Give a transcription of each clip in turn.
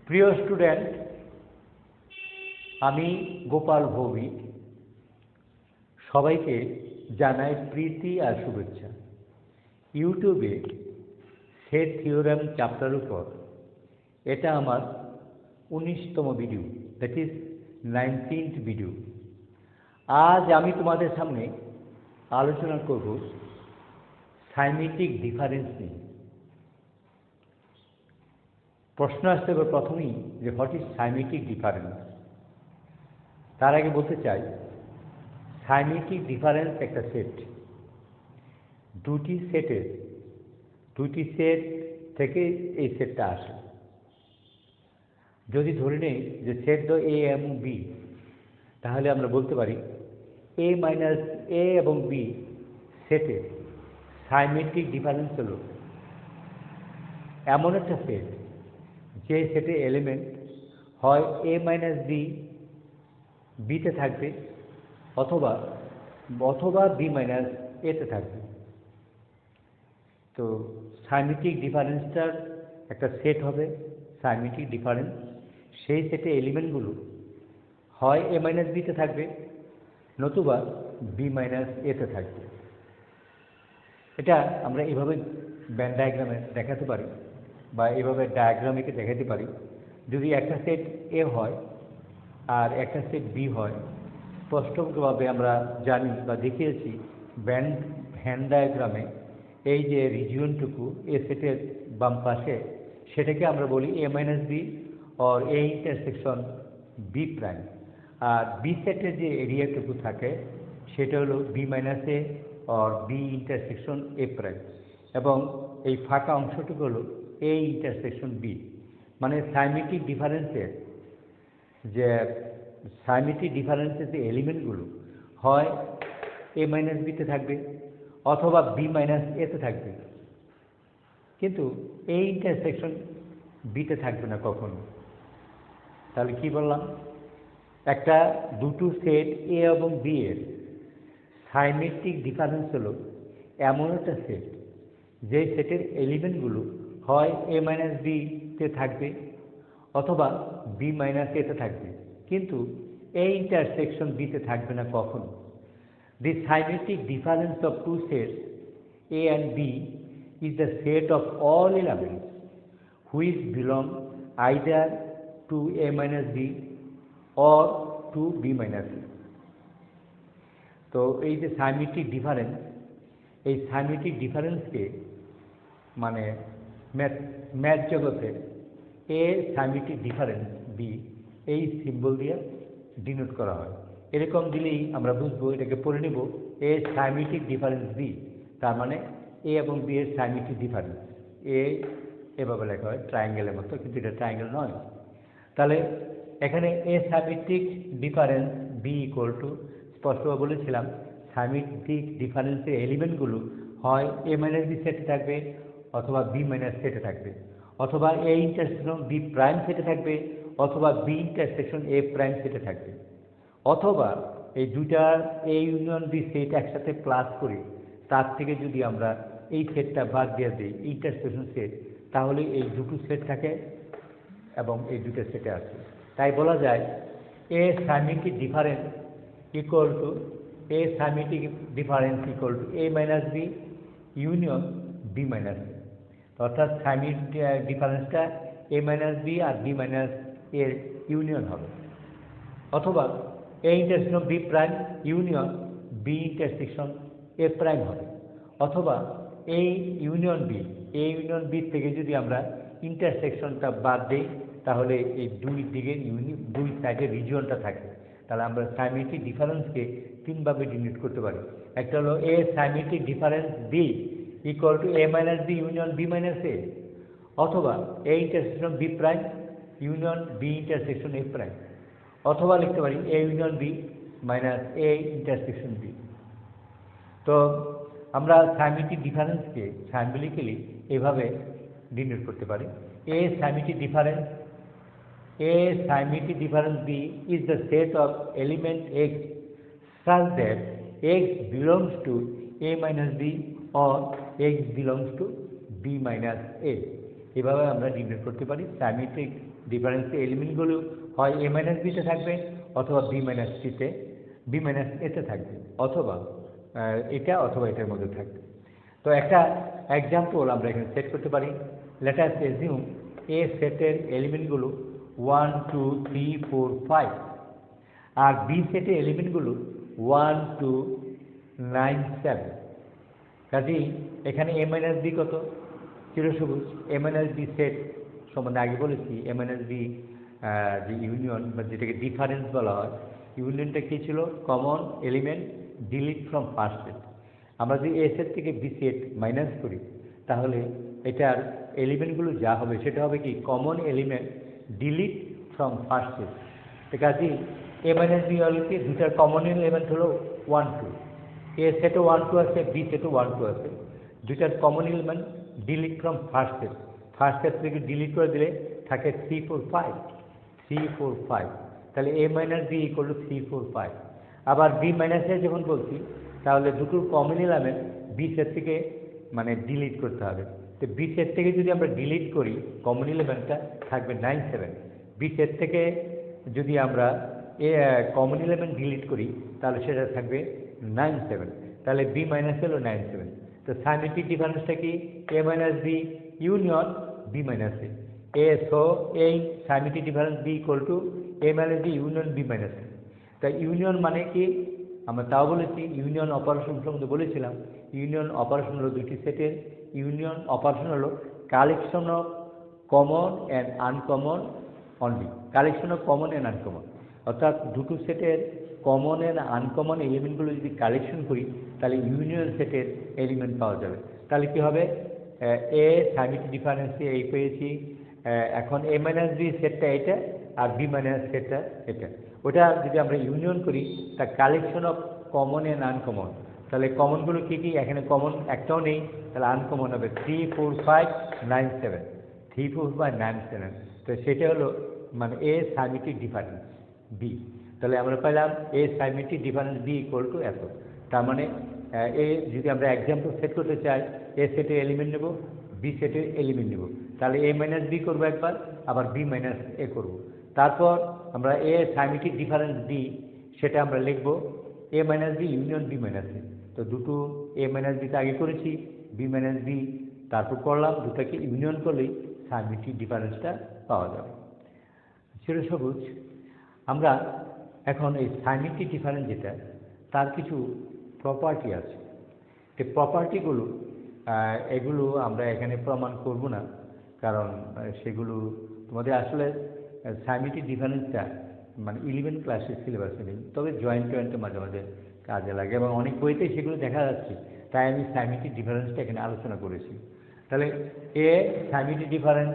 প্রিয় স্টুডেন্ট, আমি গোপাল ভৌমিক সবাইকে জানাই প্রীতি আর শুভেচ্ছা। ইউটিউবে সেট থিওরাম চ্যাপ্টার উপর এটা আমার 19তম video, that is 19th video. আজ আমি তোমাদের সামনে আলোচনা করব সাইমেট্রিক ডিফারেন্স নিয়ে। প্রশ্ন আসতে হবে প্রথমেই যে হোয়াট ইজ সাইমেট্রিক ডিফারেন্স। তার আগে বলতে চাই সাইমেট্রিক ডিফারেন্স একটা সেট, দুটি সেট থেকে এই সেটটা আসে। যদি ধরে নেই যে সেট দ এ এবং বি, তাহলে আমরা বলতে পারি এ মাইনাস এ এবং বি সেটের সাইমেট্রিক ডিফারেন্স হলো এমন একটা সেট যে সেটের এলিমেন্ট হয় এ মাইনাস বি বিতে থাকবে অথবা বি মাইনাস এতে থাকবে। তো সাইমেট্রিক ডিফারেন্সটার একটা সেট হবে সাইমেট্রিক ডিফারেন্স, সেই সেটের এলিমেন্টগুলো হয় এ মাইনাস বিতে থাকবে নতুবা বি মাইনাস এতে থাকবে। এটা আমরা এভাবে ব্যান ডায়াগ্রামে দেখাতে পারি বা এভাবে ডায়াগ্রামিকে দেখাতে পারি। যদি একটা সেট এ হয় আর একটা সেট বি হয়, স্পষ্টভাবে আমরা জানি বা দেখিয়েছি ভ্যান ডায়াগ্রামে এই যে রিজিয়নটুকু এ সেটের বাম পাশে, সেটাকে আমরা বলি এ মাইনাস বি और এ ইন্টারসেকশন বি প্রাইম। আর বি সেটের যে এরিয়াটুকু থাকে সেটা হলো বি মাইনাস এ और বি ইন্টারসেকশন এ প্রাইম, এবং এই ফাঁকা অংশটুকু হলো এ ইন্টারসেকশন বি। মানে সাইমেট্রিক ডিফারেন্সের যে এলিমেন্টগুলো হয় এ মাইনাস বিতে থাকবে অথবা বি মাইনাস এতে থাকবে, কিন্তু এ ইন্টারসেকশন বিতে থাকবে না কখনো। তাহলে কি বললাম, একটা দুটো সেট এ এবং বি এর সাইমেট্রিক ডিফারেন্স হলো এমন একটা সেট যে সেটের এলিমেন্টগুলো হয় এ মাইনাস বিতে থাকবে অথবা বি মাইনাস এতে থাকবে, কিন্তু এ ইন্টারসেকশন বিতে থাকবে না কখনো। The symmetric difference of two sets A and B is the set of all elements which belong either to a minus b or to b minus a। তো এই যে সাইমেট্রিক ডিফারেন্স, এই symmetric ডিফারেন্সকে মানে math জগতে এ symmetric difference B এই symbol দিয়ে denote করা হয়। এরকম দিলেই আমরা বুঝবো, এটাকে পড়ে নেব এ সাইমেট্রিক ডিফারেন্স বি, তার মানে এ এবং বি এর সাইমেট্রিক ডিফারেন্স। এ এভাবে লেখা হয় ট্রায়াঙ্গেলের মতো, কিন্তু এটা ট্রায়াঙ্গেল নয়। তাহলে এখানে A symmetric difference B equal to, স্পষ্টভাবে বলেছিলাম সাইমেট্রিক ডিফারেন্সের এলিমেন্টগুলো হয় এ মাইনাস বি সেটে থাকবে অথবা বি মাইনাস সেটে থাকবে, অথবা এ ইন্টারসেকশন বি প্রাইম সেটে থাকবে অথবা বি ইন্টারসেকশন এ প্রাইম সেটে থাকবে, অথবা এই দুইটার এ ইউনিয়ন বি সেট একসাথে প্লাস করে তার থেকে যদি আমরা এই সেটটা বাদ দিয়ে দিই ইন্টারসেকশন সেট, তাহলে এই দুটো সেট থাকে এবং এই দুটো সেটে আসে। তাই বলা যায় A symmetric difference equal to A minus B union B minus A. অর্থাৎ সাইমেট্রিক ডিফারেন্সটা এ মাইনাস বি আর বি মাইনাস এর ইউনিয়ন হবে, অথবা A intersection B prime union B intersection A prime হবে, অথবা এ ইউনিয়ন বি থেকে যদি আমরা ইন্টারসেকশনটা বাদ দিই তাহলে এই দুই দিকের দুই সাইডের রিজিয়নটা থাকে। তাহলে আমরা সাইমেট্রিক ডিফারেন্সকে তিনভাবে ডিনোট করতে পারি। একটা হলো A symmetric difference B equal to A minus B union B minus A, অথবা A intersection B prime union B intersection A prime, অথবা লিখতে পারি A union B minus A intersection B. তো আমরা সাইমেট্রিক ডিফারেন্সকে সাইম্বলিক্যালি এভাবে denote করতে পারি। A symmetric difference B is the set of element x such that x belongs to a minus b or x belongs to b minus a। এভাবে আমরা নির্ণয় করতে পারি সাইমেট্রিক ডিফারেন্সের এলিমেন্টগুলো হয় a মাইনাস বিতে থাকবে অথবা b মাইনাস সিতে b মাইনাস এতে থাকবে অথবা এটা অথবা এটার মধ্যে থাকবে। তো একটা এক্সাম্পল আমরা এখানে সেট করতে পারি। লেট আস অ্যাজিউম এ সেটের এলিমেন্টগুলো 1 2 3 4 5 আর বি সেটের এলিমেন্টগুলো 1 2 9 7। কাজেই এখানে এ মাইনাস বি কত? চিরসবুজ এ মাইনাস বি সেট সম্বন্ধে আগে বলেছি। এ মাইনাস বি যে ইউনিয়ন বা যেটাকে ডিফারেন্স বলা হয়, ইউনিয়নটা কী ছিল? Common element delete from first set. আমরা যদি এ সেট থেকে বি সেট মাইনাস করি তাহলে এটার এলিমেন্টগুলো যা হবে সেটা হবে কি common element delete from first set. তো কাজেই এ মাইনাস বি হল কি দুটার কমন এলিমেন্ট হলো 1 2। এ সেটও 1 2 আছে, বি সেটও 1 2 আছে। দুইটার common element delete from first set. First set থেকে ডিলিট করে দিলে থাকে 3 4 5 3 4 5। তাহলে এ মাইনাস বি ইকুয়াল টু 3 4 5। আবার বি মাইনাস এ যখন বলছি তাহলে দুটোর কমন এলিমেন্ট বি সেট থেকে মানে ডিলিট করতে হবে। তো বি সেট থেকে যদি আমরা ডিলিট করি কমন এলিমেন্টটা থাকবে 9 7। বি সেট থেকে যদি আমরা কমন এলিমেন্ট ডিলিট করি তাহলে সেটা থাকবে 9 7। তাহলে বি মাইনাস হলো 9 7। তো সাইমেট্রিক ডিফারেন্সটা কি? A minus B union B minus A. So এই symmetric difference B equal to A minus B union B minus A. তাই ইউনিয়ন মানে কি আমরা তাও বলেছি, ইউনিয়ন অপারেশন সম্বন্ধে বলেছিলাম। ইউনিয়ন অপারেশন হলো দুটি সেটের ইউনিয়ন অপারেশন হলো collection of common and uncommon only. Collection of common and uncommon অর্থাৎ দুটো সেটের কমন অ্যান্ড আনকমন এলিমেন্টগুলো যদি কালেকশন করি তাহলে ইউনিয়ন সেটের এলিমেন্ট পাওয়া যাবে। তাহলে কী হবে? এ সাইমেট্রিক ডিফারেন্সে এই পেয়েছি। এখন এ মাইনাস বি সেটটা এটা আর বি মাইনাস সেটটা এটা। ওটা যদি আমরা ইউনিয়ন করি তা collection of common and uncommon. তাহলে কমনগুলো কী কী? এখানে কমন একটাও নেই, তাহলে আনকমন হবে 3 4 5 9 7। 3 4 5 9 7। তো সেটা হলো মানে এ সাইমেট্রিক ডিফারেন্স বি। তাহলে আমরা পেলাম A symmetric difference B equal to এত। তার মানে এ যদি আমরা এক্সাম্পল সেট করতে চাই এ সেটের এলিমেন্ট নেব, বি সেটের এলিমেন্ট নেব। তাহলে এ মাইনাস বি করবো একবার, আবার বি মাইনাস এ করবো। তারপর আমরা এ সাইমেট্রিক ডিফারেন্স বি সেটা আমরা লিখব A minus B union B minus A. তো দুটো এ মাইনাস বিতে আগে করেছি, বি মাইনাস বি তারপর করলাম, দুটাকে ইউনিয়ন করলেই সাইমেট্রিক ডিফারেন্সটা পাওয়া যাবে। চিরসবুজ আমরা এখন এই সাইমেট্রিক ডিফারেন্স যেটা তার কিছু প্রপার্টি আছে। এই প্রপার্টিগুলো এগুলো আমরা এখানে প্রমাণ করব না, কারণ সেগুলো তোমাদের আসলে সাইমেট্রিক ডিফারেন্সটা মানে 11 ক্লাসের সিলেবাসে নেই, তবে জয়েন্টে মাঝে মাঝে কাজে লাগে এবং অনেক বইতেই সেগুলো দেখা যাচ্ছে। তাই আমি সাইমেট্রিক ডিফারেন্সটা এখানে আলোচনা করেছি। তাহলে A symmetric difference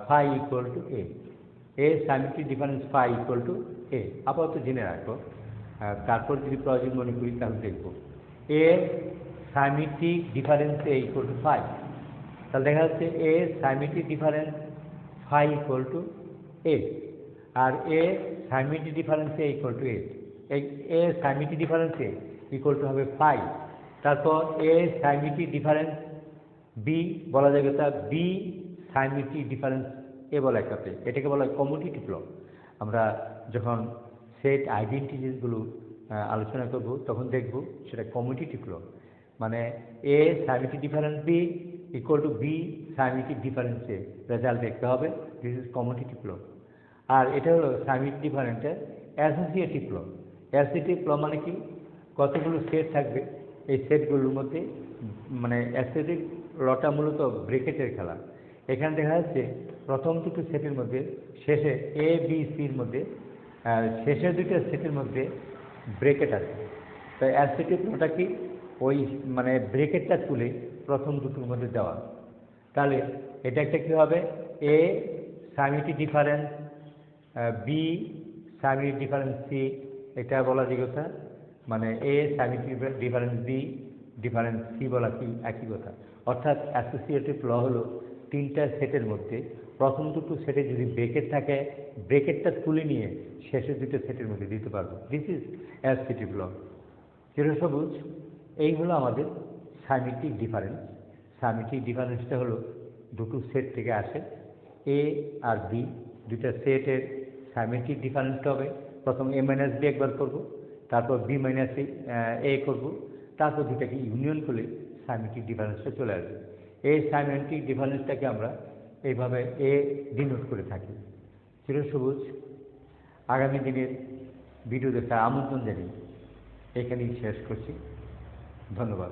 phi equal to A. A symmetric difference phi equal to A আপাতত জেনে রাখো, তারপর যদি প্রয়োজন মনে করি তাহলে দেখব। A symmetric difference A equal to phi. তাহলে দেখা যাচ্ছে A symmetric difference phi equal to A আর A symmetric difference A equal to A. এই A symmetric difference A equal to হবে ফাই। তারপর এ সাইমেট্রিক ডিফারেন্স বি বলা যাবে তা বি সাইমেট্রিক ডিফারেন্স এ বলা একটাতে, এটাকে বলা হয় কমিউটেটিভ ল। আমরা যখন সেট আইডেন্টিটিসগুলো আলোচনা করব তখন দেখব সেটা কমিউটেটিভ ল। মানে A symmetric difference B equal to B symmetric difference A result দেখতে হবে। This is commutative law. আর এটা হলো সাইমেট্রিক ডিফারেন্সের অ্যাসোসিয়েটিভ ল। অ্যাসোসিয়েটিভ ল মানে কি? কতগুলো সেট থাকবে, এই সেটগুলোর মধ্যে মানে অ্যাসোসিয়েটিভ লটা মূলত ব্রেকেটের খেলা। এখানে দেখা যাচ্ছে প্রথম দুটো সেটের মধ্যে শেষে এ বি সির মধ্যে শেষের দুটো সেটের মধ্যে ব্রেকেট আছে। তো অ্যাসোসিয়েটিভ লটা কি? ওই মানে ব্রেকেটটা তুলে প্রথম দুটোর মধ্যে দেওয়া। তাহলে এটা একটা কী হবে? A symmetric difference B symmetric difference C, এটা বলা যে কথা। মানে A symmetric difference B difference C বলা কি একই কথা। অর্থাৎ অ্যাসোসিয়েটিভ ল হলো তিনটা সেটের মধ্যে প্রথম দুটো সেটে যদি ব্রেকেট থাকে ব্রেকেটটা তুলে নিয়ে শেষের দুটো সেটের মধ্যে দিতে পারবো। দিস ইজ অ্যাসোসিয়েটিভ ল। চিরসবুজ এই হলো আমাদের সাইমেট্রিক ডিফারেন্স। সাইমেট্রিক ডিফারেন্সটা হলো দুটো সেট থেকে আসে। এ আর বি দুইটা সেটের সাইমেট্রিক ডিফারেন্সটা হবে, প্রথম এ মাইনাস বি একবার করব, তারপর বি মাইনাস এ করব, তারপর দুটাকে ইউনিয়ন করলে সাইমেট্রিক ডিফারেন্সটা চলে আসবে। এই সাইমেট্রিক ডিফারেন্সটাকে আমরা এইভাবে এ ডিনোট করে থাকি। চিরসবুজ আগামী দিনের ভিডিও দেখার আমন্ত্রণ জানিয়ে এখানেই শেষ করছি। ধন্যবাদ।